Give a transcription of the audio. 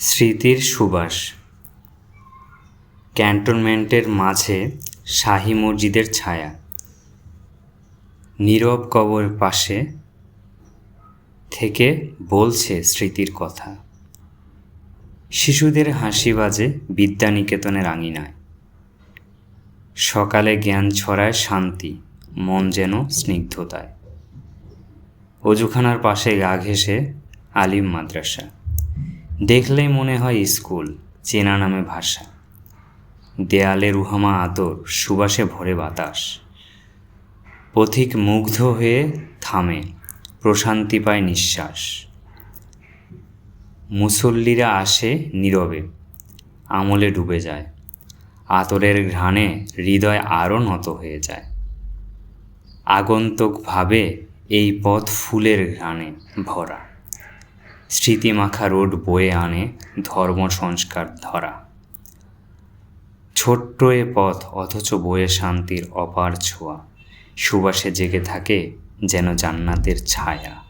স্মৃতির সুবাস। ক্যান্টনমেন্টের মাঝে শাহী মসজিদের ছায়া, নীরব কবরের পাশে থেকে বলছে স্মৃতির কথা। শিশুদের হাসি বাজে বিদ্যানিকেতনের আঙিনায়। সকালে জ্ঞান ছড়ায় শান্তি, মন যেন স্নিগ্ধতায়। অজুখানার পাশে গা ঘেঁষে আলিম মাদ্রাসা, দেখলেই মনে হয় স্কুল, চেনা নামে ভাষা। দেয়ালে রুহামা আতর, সুবাসে ভরে বাতাস। পথিক মুগ্ধ হয়ে থামে, প্রশান্তি পায় নিঃশ্বাস। মুসল্লিরা আসে নীরবে, আমলে ডুবে যায়। আতরের ঘ্রাণে হৃদয় আরও নত হয়ে যায়। আগন্তুক ভাবে এই পথ ফুলের ঘ্রাণে ভরা। স্মৃতিমাখা রোড বয়ে আনে ধর্ম সংস্কার ধরা। ছোট্ট এ পথ অথচ বয়ে শান্তির অপার ছোঁয়া। সুবাসে জেগে থাকে যেন জান্নাতের ছায়া।